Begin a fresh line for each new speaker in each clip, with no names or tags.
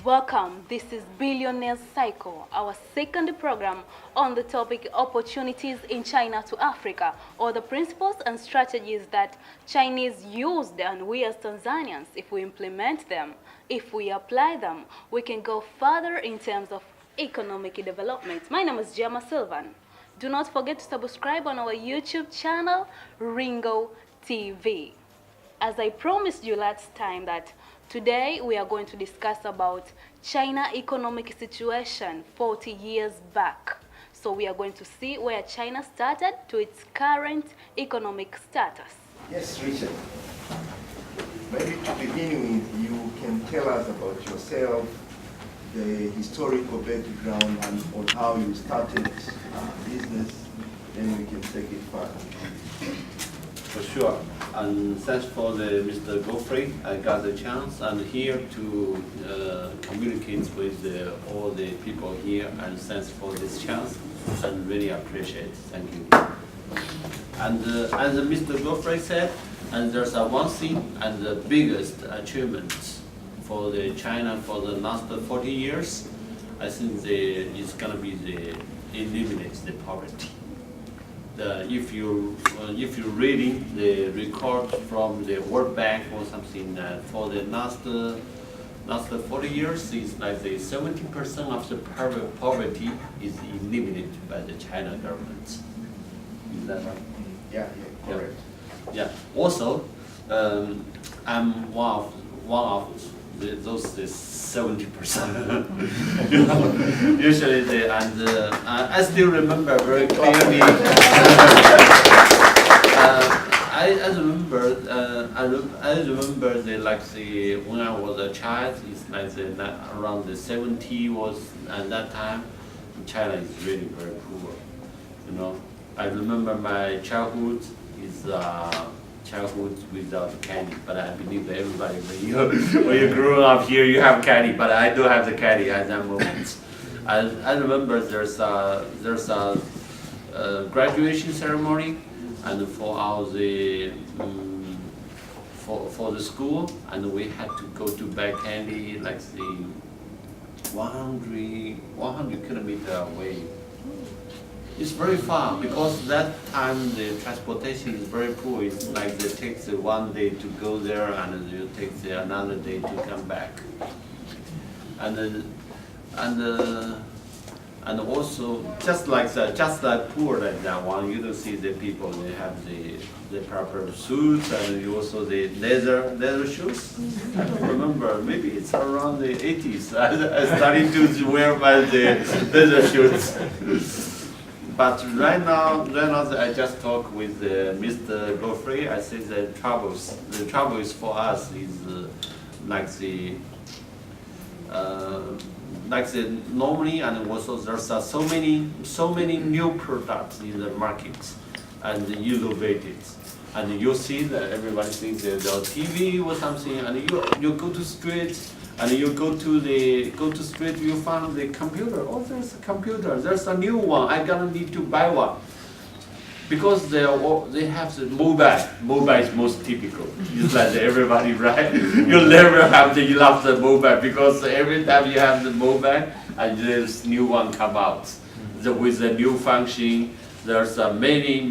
Welcome, this is Billionaires Cycle, our second program on the topic Opportunities in China to Africa, or the principles and strategies that Chinese used and we as Tanzanians, if we implement them, if we apply them, we can go further in terms of economic development. My name is Gemma Sylvan. Do not forget to subscribe on our YouTube channel, Ringo TV. As I promised you last time that today we are going to discuss about China economic situation 40 years back. So we are going to see where China started to its current economic status.
Yes, Richard. Maybe to begin with, you can tell us about yourself, the historical background and on how you started business, then we can take it further.
For sure, and thanks for Mr. Godfrey. I got the chance and here to communicate with all the people here, and thanks for this chance. I really appreciate it. Thank you. And as Mr. Godfrey said, and there's one thing and the biggest achievement for the China for the last 40 years. I think it's gonna be eliminate the poverty. If you're reading the record from the World Bank or something, for the last 40 years, it's like the 70% of the poverty is eliminated by the China government. Is that right?
Yeah, correct.
Yeah. Also, I'm one of those 70%. Usually, I still remember very clearly. I remember when I was a child. It's like around the 70 was at that time. China is really very poor. You know, I remember my childhood is. Childhood without candy, but I believe that everybody, when you grow up here, you have candy, but I don't have the candy at that moment. I remember there's a graduation ceremony, and for the school, and we had to go to buy candy like the 100 kilometers away. It's very far because that time the transportation is very poor. It's like it takes 1 day to go there and it takes another day to come back. And also just like poor like that one, you don't see the people. They have the proper suits and you also the leather shoes. I don't remember. Maybe it's around the 80s. I started to wear my leather shoes. But right now I just talked with Mr. Godfrey. I say the trouble is for us is normally, and also there's so many new products in the market and innovated. And you see that everybody thinks that the TV or something, and you go to street. And you go to street, you find the computer. Oh, there's a computer. There's a new one. I gonna need to buy one because they have the mobile. Mobile is most typical. It's like everybody, right? You never have enough the mobile because every time you have the mobile, and there's new one come out with the new function. There's many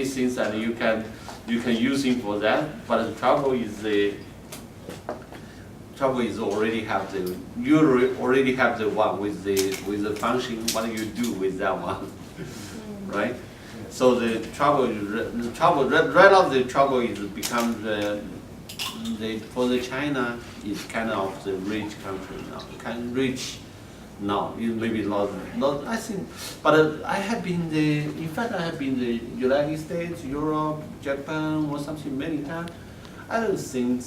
things, and you can use it for that. But the trouble is you already have the one with the function. What do you do with that one, right? So the trouble right now the trouble is become for the China is kind of the rich country now. Kind rich now. It maybe not I think, but I have been I have been the United States, Europe, Japan, or something many times. I don't think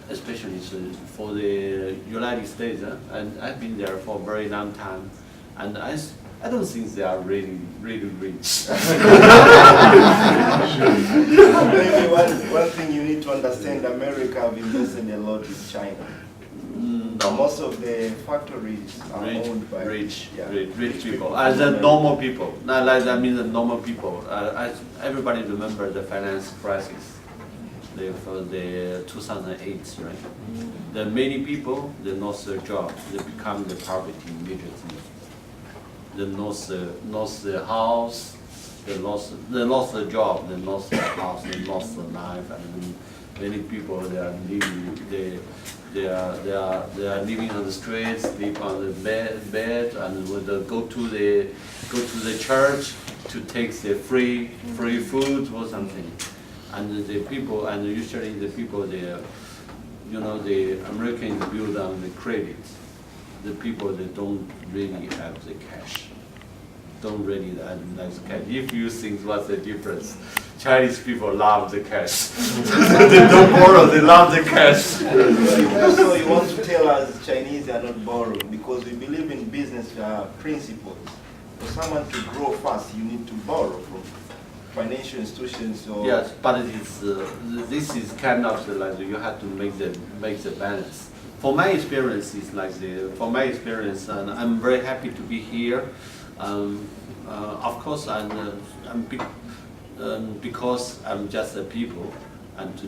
especially for the United States, and I've been there for a very long time, and I don't think they are really rich.
Maybe one thing you need to understand: America have invested a lot in China.
No.
Most of the factories are owned by
rich people, as the normal people. Not like I mean the normal people. Everybody remember the finance crisis. for the 2008, right? The many people, they lost their job, they become the poverty immediately. They lost their house, they lost the job, they lost their house, they lost their life, and many people they are living on the streets, sleep on the bed, and would go to the church to take the free food or something. And the people, and usually the people, the Americans build on the credit. The people that don't really have the cash, don't really have the cash. If you think what's the difference, Chinese people love the cash. They don't borrow, they love the cash.
So you want to tell us Chinese are not borrowing because we believe in business principles. For someone to grow fast, you need to borrow from financial institutions. Or
yes, but this is kind of like you have to make the balance. For my experience, it's like and I'm very happy to be here. Of course, because I'm just a people and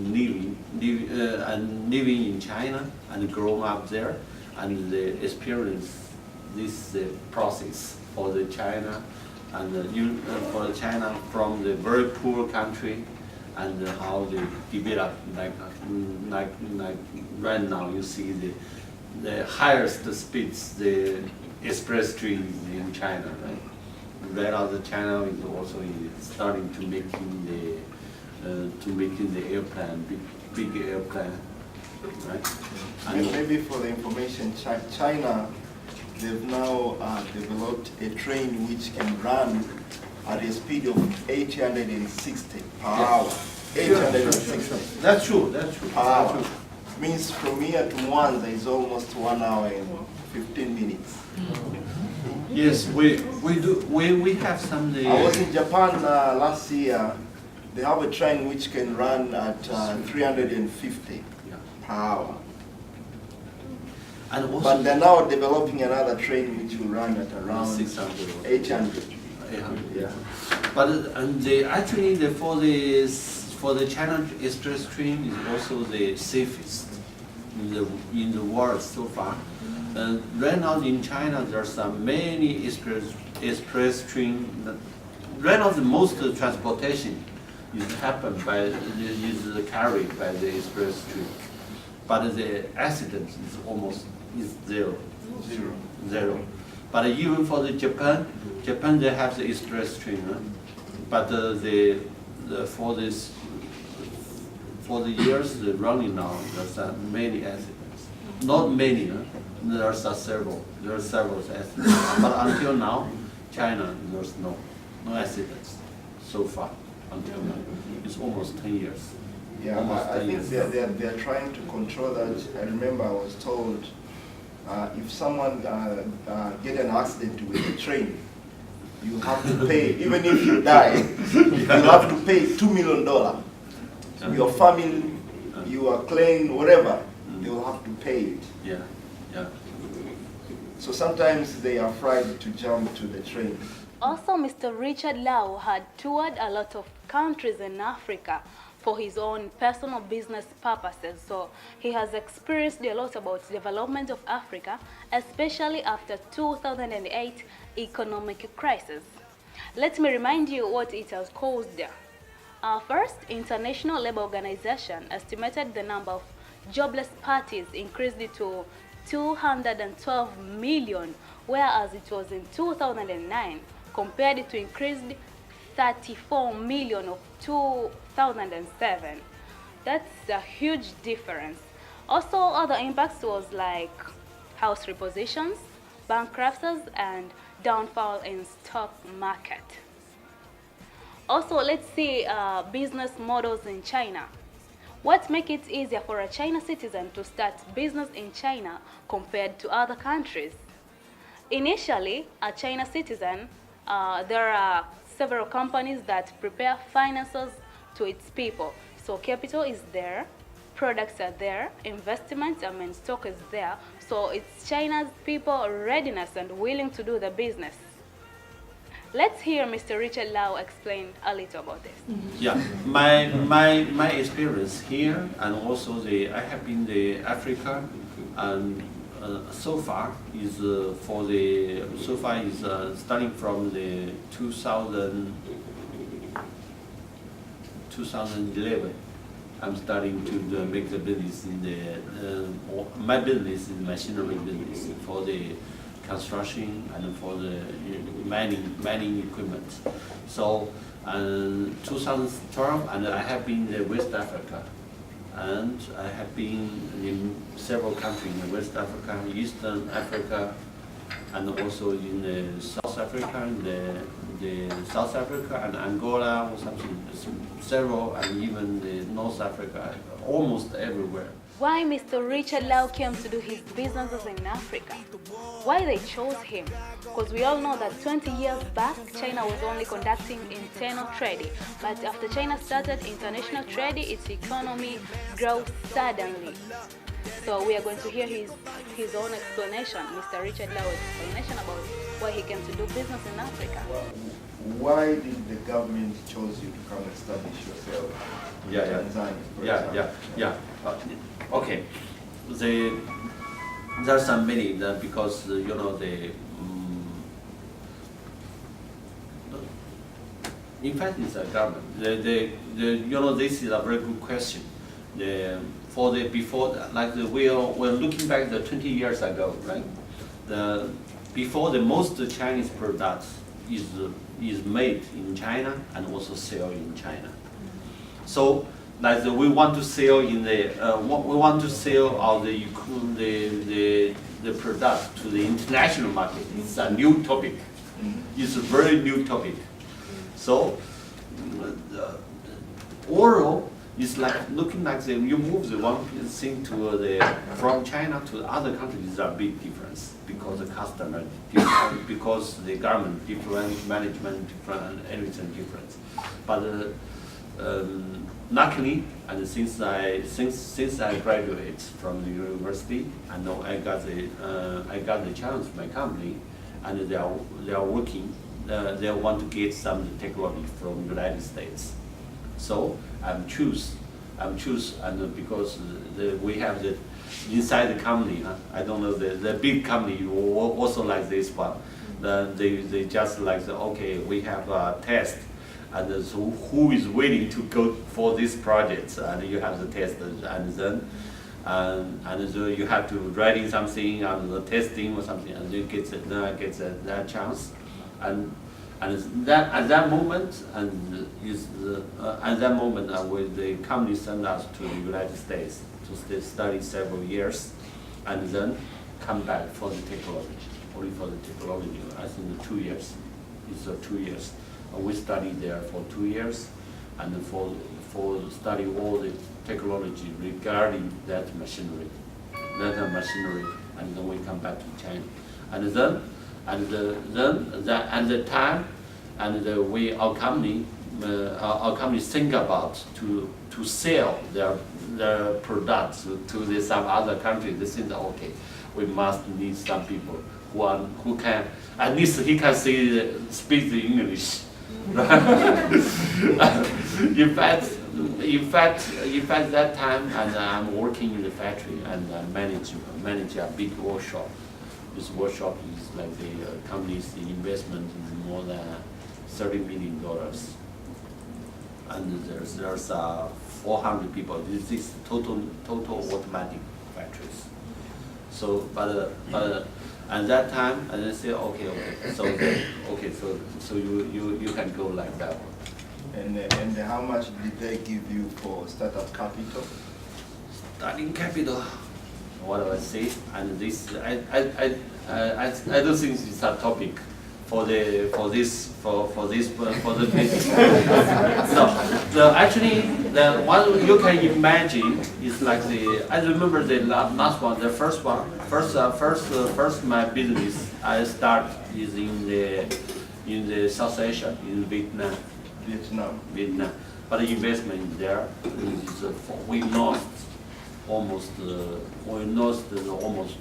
living in China and growing up there, and the experience this process for the China and for the China from the very poor country and how they develop like right now you see the highest speeds, the express trains in China, right? Right out of China is also starting to making the airplane, big airplane, right?
And maybe for the information, China, they've now developed a train which can run at a speed of 860 per hour. 860.
That's true.
Per hour. Means from here to Mwanza is almost 1 hour and 15 minutes.
Yes, we do. We have some.
I was in Japan last year. They have a train which can run at 350 per hour.
And also
but they're now developing another train which will run at around
600
800.
800.
Yeah.
But actually for the China Express train is also the safest in the world so far. Right now in China there's many express train. Right now the most transportation is carried by the express train, but the accident is almost zero. But even for the Japan they have the express train, but for the years running now, there's many accidents. Not many, there are several accidents. But until now, China there's no accidents so far until now. It's almost 10 years.
Yeah, I think they're trying to control that. I remember I was told if someone get an accident with a train, you have to pay, even if you die, you have to pay $2 million. Your family, your clan, whatever, they will have to pay it.
Yeah.
So sometimes they are afraid to jump to the train.
Also, Mr. Richard Lau had toured a lot of countries in Africa for his own personal business purposes. So he has experienced a lot about the development of Africa, especially after 2008 economic crisis. Let me remind you what it has caused there. First, International Labour Organization estimated the number of jobless parties increased to 212 million, whereas it was in 2009 compared to increased 34 million of 2007. That's a huge difference. Also, other impacts was like house repositions, bankruptcies, and downfall in stock market. Also, let's see business models in China. What makes it easier for a China citizen to start business in China compared to other countries? Initially, a China citizen, there are several companies that prepare finances to its people. So capital is there, products are there, investments, stock is there. So it's China's people readiness and willing to do the business. Let's hear Mr. Richard Lau explain a little about this.
Yeah, my experience here, and also I have been to Africa, and so far is starting from the 2011. I'm starting to make the business my business is machinery business for the construction and for the mining equipment. So 2012, and I have been in West Africa, and I have been in several countries in West Africa, Eastern Africa, and also in South Africa, South Africa and Angola or something, several, and even North Africa, almost everywhere.
Why Mr. Richard Lau came to do his businesses in Africa? Why they chose him? Because we all know that 20 years back, China was only conducting internal trade. But after China started international trade, its economy grew suddenly. So we are going to hear his own explanation, Mr. Richard Lau's explanation about why he came to do business in Africa.
Why did the government chose you to come establish yourself in Tanzania, for example?
Okay. There are some many because in fact it's a government. This is a very good question. We're looking back 20 years ago, right? Before the most Chinese products is made in China and also sell in China. So we want to sell all the product to the international market. It's a new topic. It's a very new topic. So oral is looking like you move the one thing from China to the other countries is a big difference because the customer different, because the government different, management different, and everything different. But luckily, and since I graduated from the university, and now I got the chance my company, and they are working. They want to get some technology from the United States. So I'm choose, and because we have the inside the company. I don't know the big company also like this one. They just like okay, we have a test. And so who is willing to go for this project? And you have the test, and so you have to writing something and the testing or something, and you get that chance, and at that moment, when the company sent us to the United States to study several years, and then come back for the technology, only for the technology. I think 2 years. It's 2 years. We studied there for 2 years, and for study all the technology regarding that machinery, and then we come back to China, and then our company think about to sell their products to some other country. They think okay, we must need some people who can at least he can speak the English. in fact, that time, and I'm working in the factory and I manage a big workshop. This workshop is like the company's investment is more than $30 million, and there's 400 people. This is total automatic factories. So, but at that time, and I say okay, so you can go like that one.
And how much did they give you for startup capital?
Starting capital, what do I say? And this, I don't think it's a topic for the business. So actually, the one you can imagine is like I remember the last one, the first one. First my business I start is in the South Asia, in Vietnam. But the investment there is we lost almost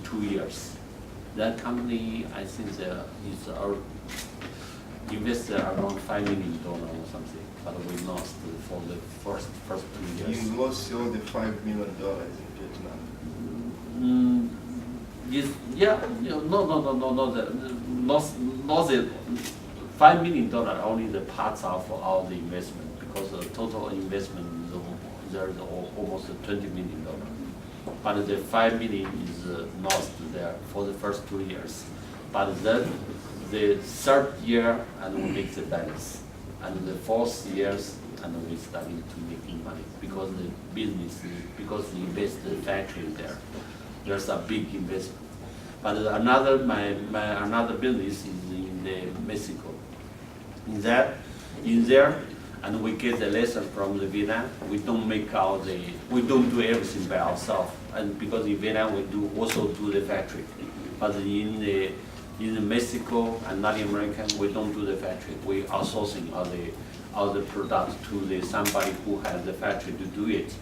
2 years. That company, I think, invested around $5 million or something, but we lost for the first 2 years.
You lost all the $5 million in Vietnam.
Yes, yeah, no, not the $5 million only the parts of all the investment, because the total investment is there's almost $20 million. But the $5 million is lost there for the first 2 years. But then the third year and we make the balance, and the fourth years and we starting to making money because the business, because we invest the factory there. There's a big investment. But another another business is in Mexico. In there, and we get the lesson from the Vietnam. We don't do everything by ourselves, and because in Vietnam we also do the factory. But in Mexico and Latin America, we don't do the factory. We outsourcing all the products to somebody who has the factory to do it.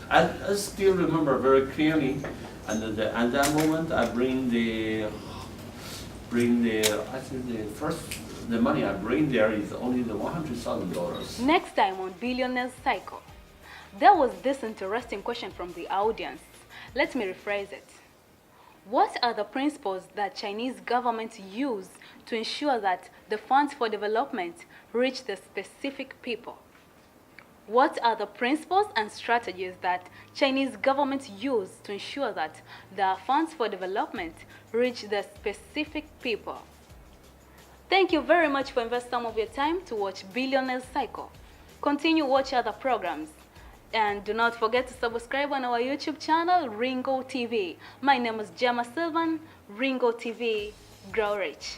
I still remember very clearly, and at that moment I the money I bring there is only the $100,000.
Next time on Billionaires Cycle, there was this interesting question from the audience. Let me rephrase it. What are the principles that Chinese government use to ensure that the funds for development reach the specific people? What are the principles and strategies that Chinese government use to ensure that the funds for development reach the specific people? Thank you very much for investing some of your time to watch Billionaires Cycle. Continue watch other programs. And do not forget to subscribe on our YouTube channel, Ringo TV. My name is Gemma Sylvan, Ringo TV. Grow rich.